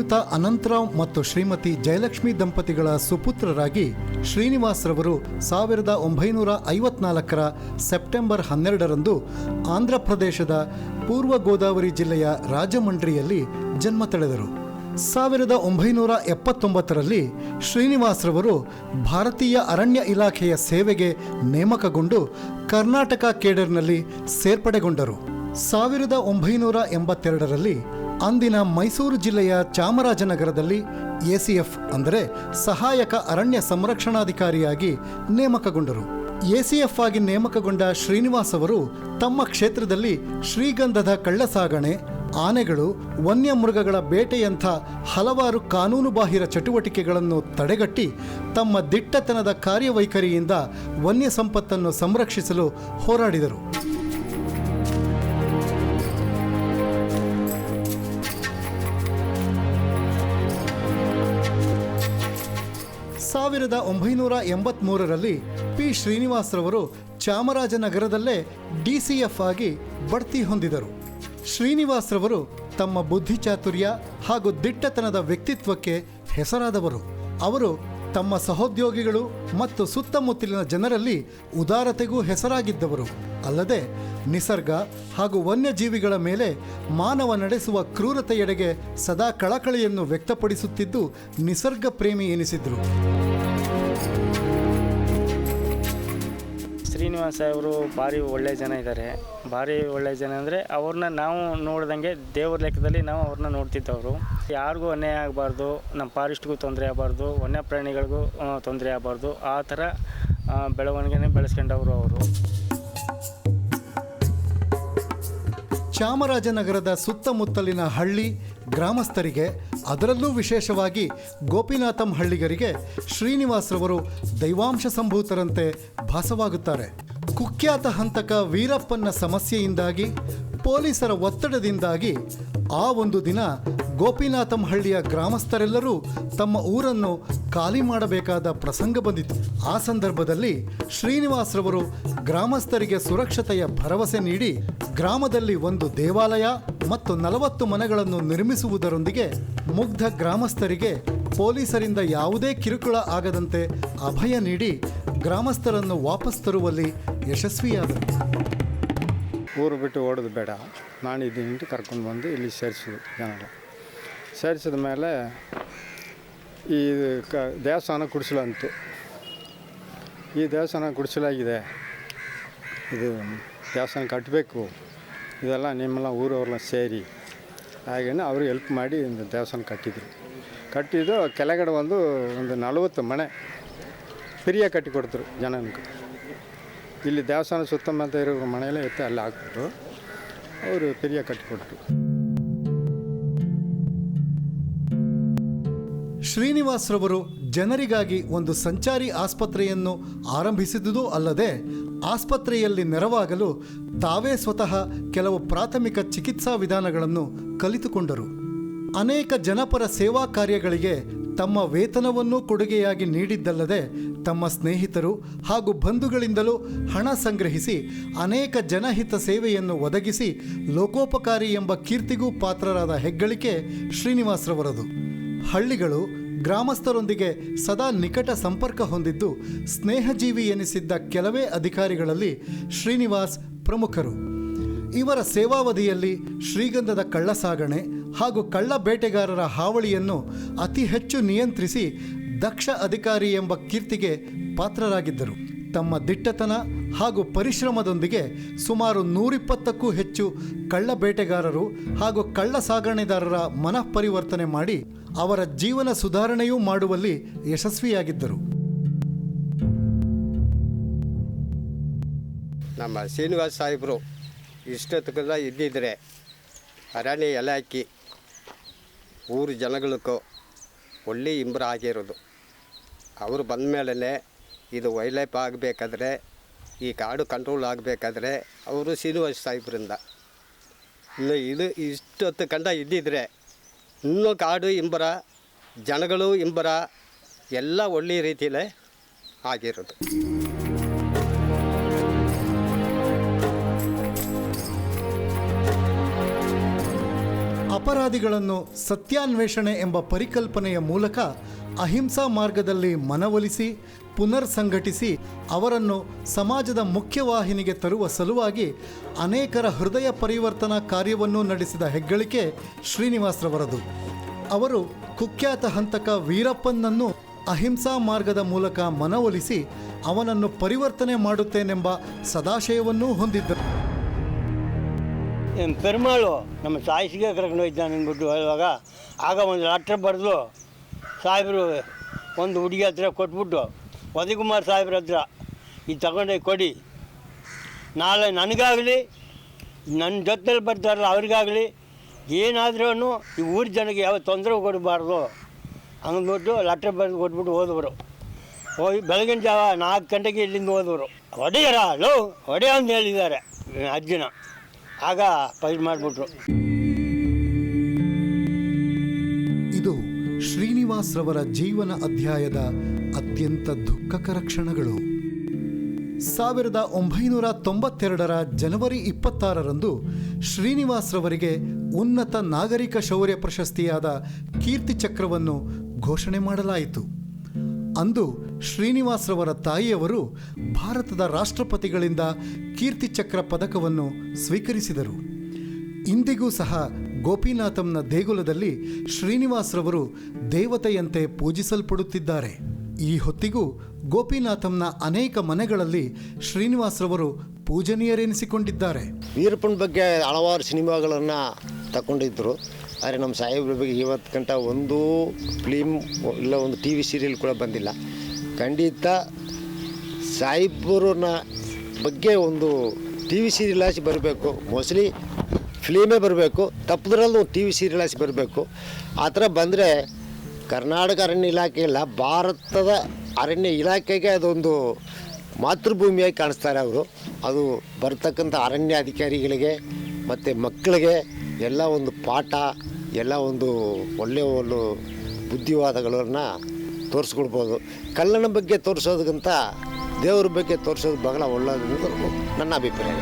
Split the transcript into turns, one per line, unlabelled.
ಶ್ರೀಯುತ ಅನಂತರಾವ್ ಮತ್ತು ಶ್ರೀಮತಿ ಜಯಲಕ್ಷ್ಮಿ ದಂಪತಿಗಳ ಸುಪುತ್ರರಾಗಿ ಶ್ರೀನಿವಾಸ್ರವರು 1954 ಸೆಪ್ಟೆಂಬರ್ 12ರಂದು ಆಂಧ್ರಪ್ರದೇಶದ ಪೂರ್ವ ಗೋದಾವರಿ ಜಿಲ್ಲೆಯ ರಾಜಮಂಡ್ರಿಯಲ್ಲಿ ಜನ್ಮ ತಳೆದರು. 1979ರಲ್ಲಿ ಶ್ರೀನಿವಾಸ್ರವರು ಭಾರತೀಯ ಅರಣ್ಯ ಇಲಾಖೆಯ ಸೇವೆಗೆ ನೇಮಕಗೊಂಡು ಕರ್ನಾಟಕ ಕೇಡರ್ನಲ್ಲಿ ಸೇರ್ಪಡೆಗೊಂಡರು. 1982ರಲ್ಲಿ ಅಂದಿನ ಮೈಸೂರು ಜಿಲ್ಲೆಯ ಚಾಮರಾಜನಗರದಲ್ಲಿ ಎಸಿಎಫ್ ಅಂದರೆ ಸಹಾಯಕ ಅರಣ್ಯ ಸಂರಕ್ಷಣಾಧಿಕಾರಿಯಾಗಿ ನೇಮಕಗೊಂಡರು. ಎಸಿಎಫ್ ಆಗಿ ನೇಮಕಗೊಂಡ ಶ್ರೀನಿವಾಸ್ ಅವರು ತಮ್ಮ ಕ್ಷೇತ್ರದಲ್ಲಿ ಶ್ರೀಗಂಧದ ಕಳ್ಳಸಾಗಣೆ, ಆನೆಗಳು, ವನ್ಯಮೃಗಗಳ ಬೇಟೆಯಂಥ ಹಲವಾರು ಕಾನೂನುಬಾಹಿರ ಚಟುವಟಿಕೆಗಳನ್ನು ತಡೆಗಟ್ಟಿ ತಮ್ಮ ದಿಟ್ಟತನದ ಕಾರ್ಯವೈಖರಿಯಿಂದ ವನ್ಯ ಸಂಪತ್ತನ್ನು ಸಂರಕ್ಷಿಸಲು ಹೋರಾಡಿದರು. 1983ರಲ್ಲಿ ಪಿ ಶ್ರೀನಿವಾಸ್ರವರು ಚಾಮರಾಜನಗರದಲ್ಲೇ ಡಿಸಿಎಫ್ ಆಗಿ ಬಡ್ತಿ ಹೊಂದಿದರು. ಶ್ರೀನಿವಾಸ್ರವರು ತಮ್ಮ ಬುದ್ಧಿಚಾತುರ್ಯ ಹಾಗೂ ದಿಟ್ಟತನದ ವ್ಯಕ್ತಿತ್ವಕ್ಕೆ ಹೆಸರಾದವರು. ಅವರು ತಮ್ಮ ಸಹೋದ್ಯೋಗಿಗಳು ಮತ್ತು ಸುತ್ತಮುತ್ತಲಿನ ಜನರಲ್ಲಿ ಉದಾರತೆಗೂ ಹೆಸರಾಗಿದ್ದವರು. ಅಲ್ಲದೆ ನಿಸರ್ಗ ಹಾಗೂ ವನ್ಯಜೀವಿಗಳ ಮೇಲೆ ಮಾನವ ನಡೆಸುವ ಕ್ರೂರತೆಯೆಡೆಗೆ ಸದಾ ಕಳಕಳಿಯನ್ನು ವ್ಯಕ್ತಪಡಿಸುತ್ತಿದ್ದು ನಿಸರ್ಗ ಪ್ರೇಮಿ ಎನಿಸಿದ್ರು.
ಶ್ರೀನಿವಾಸ ಅವರು ಭಾರಿ ಒಳ್ಳೆಯ ಜನ ಇದ್ದಾರೆ. ಭಾರಿ ಒಳ್ಳೆಯ ಜನ ಅಂದರೆ ಅವ್ರನ್ನ ನಾವು ನೋಡ್ದಂಗೆ ದೇವ್ರ ಲೆಕ್ಕದಲ್ಲಿ ನಾವು ಅವ್ರನ್ನ ನೋಡ್ತಿದ್ದವರು. ಯಾರಿಗೂ ಅನ್ಯಾಯ ಆಗಬಾರ್ದು, ನಮ್ಮ ಫಾರೆಸ್ಟ್ಗೂ ತೊಂದರೆ ಆಗಬಾರ್ದು, ವನ್ಯ ಪ್ರಾಣಿಗಳಿಗೂ ತೊಂದರೆ ಆಗಬಾರ್ದು, ಆ ಥರ ಬೆಳವಣಿಗೆನೇ ಬೆಳೆಸ್ಕೊಂಡವರು ಅವರು.
ಚಾಮರಾಜನಗರದ ಸುತ್ತಮುತ್ತಲಿನ ಹಳ್ಳಿ ಗ್ರಾಮಸ್ಥರಿಗೆ, ಅದರಲ್ಲೂ ವಿಶೇಷವಾಗಿ ಗೋಪಿನಾಥಂ ಹಳ್ಳಿಗರಿಗೆ ಶ್ರೀನಿವಾಸ್ರವರು ದೈವಾಂಶ ಸಂಭೂತರಂತೆ ಭಾಸವಾಗುತ್ತಾರೆ. ಕುಖ್ಯಾತ ಹಂತಕ ವೀರಪ್ಪನ ಸಮಸ್ಯೆಯಿಂದಾಗಿ, ಪೊಲೀಸರ ಒತ್ತಡದಿಂದಾಗಿ ಆ ಒಂದು ದಿನ ಗೋಪಿನಾಥಂ ಹಳ್ಳಿಯ ಗ್ರಾಮಸ್ಥರೆಲ್ಲರೂ ತಮ್ಮ ಊರನ್ನು ಖಾಲಿ ಮಾಡಬೇಕಾದ ಪ್ರಸಂಗ ಬಂದಿತು. ಆ ಸಂದರ್ಭದಲ್ಲಿ ಶ್ರೀನಿವಾಸ್ರವರು ಗ್ರಾಮಸ್ಥರಿಗೆ ಸುರಕ್ಷತೆಯ ಭರವಸೆ ನೀಡಿ ಗ್ರಾಮದಲ್ಲಿ ಒಂದು ದೇವಾಲಯ ಮತ್ತು 40 ಮನೆಗಳನ್ನು ನಿರ್ಮಿಸುವುದರೊಂದಿಗೆ ಮುಗ್ಧ ಗ್ರಾಮಸ್ಥರಿಗೆ ಪೊಲೀಸರಿಂದ ಯಾವುದೇ ಕಿರುಕುಳ ಆಗದಂತೆ ಅಭಯ ನೀಡಿ ಗ್ರಾಮಸ್ಥರನ್ನು ವಾಪಸ್ ತರುವಲ್ಲಿ ಯಶಸ್ವಿಯಾದರು.
ಊರು ಬಿಟ್ಟು ಓಡೋದು ಬೇಡ, ನಾನಿದ್ದೀನಿ ಕರ್ಕೊಂಡು ಬಂದು ಇಲ್ಲಿ ಸೇರಿಸಿದ್ರು. ಜನ ಸೇರಿಸಿದ ಮೇಲೆ ಈ ದೇವಸ್ಥಾನ ಕುಡಿಸಲಾಂತು. ಈ ದೇವಸ್ಥಾನ ಕುಡಿಸಲಾಗಿದೆ, ಇದು ದೇವಸ್ಥಾನ ಕಟ್ಟಬೇಕು, ಇದೆಲ್ಲ ನಿಮ್ಮೆಲ್ಲ ಊರವ್ರನ್ನ ಸೇರಿ ಹಾಗೇನೆ ಅವರು ಹೆಲ್ಪ್ ಮಾಡಿ ಒಂದು ದೇವಸ್ಥಾನ ಕಟ್ಟಿದ್ದು ಕೆಳಗಡೆ ಒಂದು 40 ಮನೆ ಫ್ರೀಯಾಗಿ ಕಟ್ಟಿಕೊಡ್ತರು ಜನಕ್ಕೆ. ಇಲ್ಲಿ ದೇವಸ್ಥಾನ ಸುತ್ತಮುತ್ತ ಇರೋ ಮನೆಯಲ್ಲೇ ಎತ್ತಿ ಅಲ್ಲಿ ಹಾಕ್ಬಿಟ್ಟು ಅವರು ಫ್ರೀಯಾಗಿ ಕಟ್ಟಿಕೊಟ್ರು.
ಶ್ರೀನಿವಾಸ್ರವರು ಜನರಿಗಾಗಿ ಒಂದು ಸಂಚಾರಿ ಆಸ್ಪತ್ರೆಯನ್ನು ಆರಂಭಿಸಿದುದೂ ಅಲ್ಲದೆ ಆಸ್ಪತ್ರೆಯಲ್ಲಿ ನೆರವಾಗಲು ತಾವೇ ಸ್ವತಃ ಕೆಲವು ಪ್ರಾಥಮಿಕ ಚಿಕಿತ್ಸಾ ವಿಧಾನಗಳನ್ನು ಕಲಿತುಕೊಂಡರು. ಅನೇಕ ಜನಪರ ಸೇವಾ ಕಾರ್ಯಗಳಿಗೆ ತಮ್ಮ ವೇತನವನ್ನು ಕೊಡುಗೆಯಾಗಿ ನೀಡಿದ್ದಲ್ಲದೆ ತಮ್ಮ ಸ್ನೇಹಿತರು ಹಾಗೂ ಬಂಧುಗಳಿಂದಲೂ ಹಣ ಸಂಗ್ರಹಿಸಿ ಅನೇಕ ಜನಹಿತ ಸೇವೆಯನ್ನು ಒದಗಿಸಿ ಲೋಕೋಪಕಾರಿ ಎಂಬ ಕೀರ್ತಿಗೂ ಪಾತ್ರರಾದ ಹೆಗ್ಗಳಿಕೆ ಶ್ರೀನಿವಾಸ್ರವರದು. ಹಳ್ಳಿಗಳು ಗ್ರಾಮಸ್ಥರೊಂದಿಗೆ ಸದಾ ನಿಕಟ ಸಂಪರ್ಕ ಹೊಂದಿದ್ದು ಸ್ನೇಹಜೀವಿ ಎನಿಸಿದ್ದ ಕೆಲವೇ ಅಧಿಕಾರಿಗಳಲ್ಲಿ ಶ್ರೀನಿವಾಸ್ ಪ್ರಮುಖರು. ಇವರ ಸೇವಾವಧಿಯಲ್ಲಿ ಶ್ರೀಗಂಧದ ಕಳ್ಳಸಾಗಣೆ ಹಾಗೂ ಕಳ್ಳ ಬೇಟೆಗಾರರ ಹಾವಳಿಯನ್ನು ಅತಿ ಹೆಚ್ಚು ನಿಯಂತ್ರಿಸಿ ದಕ್ಷ ಅಧಿಕಾರಿ ಎಂಬ ಕೀರ್ತಿಗೆ ಪಾತ್ರರಾಗಿದ್ದರು. ತಮ್ಮ ದಿಟ್ಟತನ ಹಾಗೂ ಪರಿಶ್ರಮದೊಂದಿಗೆ ಸುಮಾರು 120ಕ್ಕೂ ಹೆಚ್ಚು ಕಳ್ಳ ಬೇಟೆಗಾರರು ಹಾಗೂ ಕಳ್ಳ ಸಾಗಣೆದಾರರ ಮನಃಪರಿವರ್ತನೆ ಮಾಡಿ ಅವರ ಜೀವನ ಸುಧಾರಣೆಯೂ ಮಾಡುವಲ್ಲಿ ಯಶಸ್ವಿಯಾಗಿದ್ದರು.
ನಮ್ಮ ಶ್ರೀನಿವಾಸ ಸಾಹೇಬರು ಇಷ್ಟೊತ್ತಕ್ಕೆಲ್ಲ ಇದ್ದಿದ್ರೆ ಅರಣ್ಯ ಎಲೆ ಹಾಕಿ ಊರು ಜನಗಳಿಗೂ ಒಳ್ಳೆ ಇಂಬ್ರ ಆಗಿರೋದು. ಅವರು ಬಂದ ಮೇಲೆ ಇದು ವೈಲ್ಡ್ ಲೈಫ್ ಆಗಬೇಕಾದ್ರೆ, ಈ ಕಾಡು ಕಂಟ್ರೋಲ್ ಆಗಬೇಕಾದ್ರೆ ಅವರು ಶ್ರೀನಿವಾಸ ಸಾಹೇಬ್ರಿಂದ ಇನ್ನು ಇದು ಇಷ್ಟೊತ್ತು ಕಂಡ ಇದ್ದಿದ್ರೆ ಇನ್ನೂ ಕಾಡು ಇಂಬರ, ಜನಗಳು ಇಂಬರ ಎಲ್ಲ ಒಳ್ಳೆಯ ರೀತಿಯಲ್ಲೇ ಆಗಿರೋದು.
ಅಪರಾಧಿಗಳನ್ನು ಸತ್ಯಾನ್ವೇಷಣೆ ಎಂಬ ಪರಿಕಲ್ಪನೆಯ ಮೂಲಕ ಅಹಿಂಸಾ ಮಾರ್ಗದಲ್ಲಿ ಮನವೊಲಿಸಿ ಪುನರ್ ಸಂಘಟಿಸಿ ಅವರನ್ನು ಸಮಾಜದ ಮುಖ್ಯವಾಹಿನಿಗೆ ತರುವ ಸಲುವಾಗಿ ಅನೇಕರ ಹೃದಯ ಪರಿವರ್ತನಾ ಕಾರ್ಯವನ್ನು ನಡೆಸಿದ ಹೆಗ್ಗಳಿಕೆ ಶ್ರೀನಿವಾಸ್ರವರದು. ಅವರು ಕುಖ್ಯಾತ ಹಂತಕ ವೀರಪ್ಪನನ್ನು ಅಹಿಂಸಾ ಮಾರ್ಗದ ಮೂಲಕ ಮನವೊಲಿಸಿ ಅವನನ್ನು ಪರಿವರ್ತನೆ ಮಾಡುತ್ತೇನೆಂಬ ಸದಾಶಯವನ್ನೂ ಹೊಂದಿದ್ದರು.
ಪೆರುಮಾಳು ನಮ್ಮ ಸಾಯಿಸಿಗೆ ಕರ್ಕೊಂಡು ಹೋಯ್ತಾನೆ ಅಂದ್ಬಿಟ್ಟು ಹೇಳುವಾಗ ಆಗ ಒಂದು ಲೆಟ್ರ್ ಬರೆದು ಸಾಹೇಬರು ಒಂದು ಹುಡುಗಿ ಹತ್ರ ಕೊಟ್ಬಿಟ್ಟು, ವದಿಕುಮಾರ್ ಸಾಹೇಬ್ರ ಹತ್ರ ಇದು ತಗೊಂಡೋಗಿ ಕೊಡಿ, ನಾಳೆ ನನಗಾಗಲಿ ನನ್ನ ಜೊತೆಲಿ ಬರ್ತಾರಲ್ಲ ಅವ್ರಿಗಾಗಲಿ ಏನಾದ್ರೂ ಈ ಊರ ಜನಕ್ಕೆ ಯಾವ ತೊಂದರೆ ಕೊಡಬಾರ್ದು ಅಂದ್ಬಿಟ್ಟು ಲೆಟ್ರ್ ಬರೆದು ಕೊಟ್ಬಿಟ್ಟು ಹೋದವರು. ಹೋಗಿ ಬೆಳಗಿನ ಜಾವ 4 ಗಂಟೆಗೆ ಇಲ್ಲಿಂದ ಹೋದವರು. ಹೊಡೆಯರ ಹೊಡೆಯ ಅಂತ ಹೇಳಿದ್ದಾರೆ ಅಜ್ಜಿನ. ಆಗ ಫೈಟ್ ಮಾಡಿಬಿಟ್ರು.
ಇದು ಶ್ರೀನಿವಾಸ್ರವರ ಜೀವನ ಅಧ್ಯಾಯದ ಅತ್ಯಂತ ದುಃಖಕರ ಕ್ಷಣಗಳು. 1992 ಜನವರಿ 26ರಂದು ಶ್ರೀನಿವಾಸ್ರವರಿಗೆ ಉನ್ನತ ನಾಗರಿಕ ಶೌರ್ಯ ಪ್ರಶಸ್ತಿಯಾದ ಕೀರ್ತಿ ಚಕ್ರವನ್ನು ಘೋಷಣೆ ಮಾಡಲಾಯಿತು. ಅಂದು ಶ್ರೀನಿವಾಸ್ರವರ ತಾಯಿಯವರು ಭಾರತದ ರಾಷ್ಟ್ರಪತಿಗಳಿಂದ ಕೀರ್ತಿ ಚಕ್ರ ಪದಕವನ್ನು ಸ್ವೀಕರಿಸಿದರು. ಇಂದಿಗೂ ಸಹ ಗೋಪಿನಾಥಂನ ದೇಗುಲದಲ್ಲಿ ಶ್ರೀನಿವಾಸ್ರವರು ದೇವತೆಯಂತೆ ಪೂಜಿಸಲ್ಪಡುತ್ತಿದ್ದಾರೆ. ಈ ಹೊತ್ತಿಗೂ ಗೋಪಿನಾಥಂನ ಅನೇಕ ಮನೆಗಳಲ್ಲಿ ಶ್ರೀನಿವಾಸ್ರವರು ಪೂಜನೀಯರೆನಿಸಿಕೊಂಡಿದ್ದಾರೆ.
ವೀರಪ್ಪನ ಬಗ್ಗೆ ಹಲವಾರು ಸಿನಿಮಾಗಳನ್ನು ತಗೊಂಡಿದ್ದರು. ಆದರೆ ನಮ್ಮ ಸಾಹೇಬ್ರ ಬಗ್ಗೆ ಇವತ್ತು ಗಂಟ ಒಂದು ಫಿಲ್ಮ್ ಇಲ್ಲ ಒಂದು ಟಿ ವಿ ಸೀರಿಯಲ್ ಕೂಡ ಬಂದಿಲ್ಲ. ಖಂಡಿತ ಸಾಹೇಬ್ರನ್ನ ಬಗ್ಗೆ ಒಂದು ಟಿ ವಿ ಸೀರಿಯಲ್ ಆಸಿ ಬರಬೇಕು, ಮೋಸ್ಟ್ಲಿ ಫಿಲ್ಮೇ ಬರಬೇಕು, ತಪ್ಪದ್ರಲ್ಲೂ ಒಂದು ಟಿ ವಿ ಸೀರಿಯಲ್ ಆಸಿ ಬರಬೇಕು. ಆ ಥರ ಬಂದರೆ ಕರ್ನಾಟಕ ಅರಣ್ಯ ಇಲಾಖೆ ಇಲ್ಲ, ಭಾರತದ ಅರಣ್ಯ ಇಲಾಖೆಗೆ ಅದೊಂದು ಮಾತೃಭೂಮಿಯಾಗಿ ಕಾಣಿಸ್ತಾರೆ ಅವರು. ಅದು ಬರ್ತಕ್ಕಂಥ ಅರಣ್ಯ ಅಧಿಕಾರಿಗಳಿಗೆ ಮತ್ತು ಮಕ್ಕಳಿಗೆ ಎಲ್ಲ ಒಂದು ಪಾಠ, ಎಲ್ಲ ಒಂದು ಒಳ್ಳೆಯ ಒಂದು ಬುದ್ಧಿವಾದಗಳನ್ನು ತೋರಿಸ್ಕೊಡ್ಬೋದು. ಕಳ್ಳನ ಬಗ್ಗೆ ತೋರಿಸೋದಕ್ಕಿಂತ ದೇವ್ರ ಬಗ್ಗೆ ತೋರಿಸೋದು ಬಹಳ ಒಳ್ಳೆಯದು ನನ್ನ ಅಭಿಪ್ರಾಯ.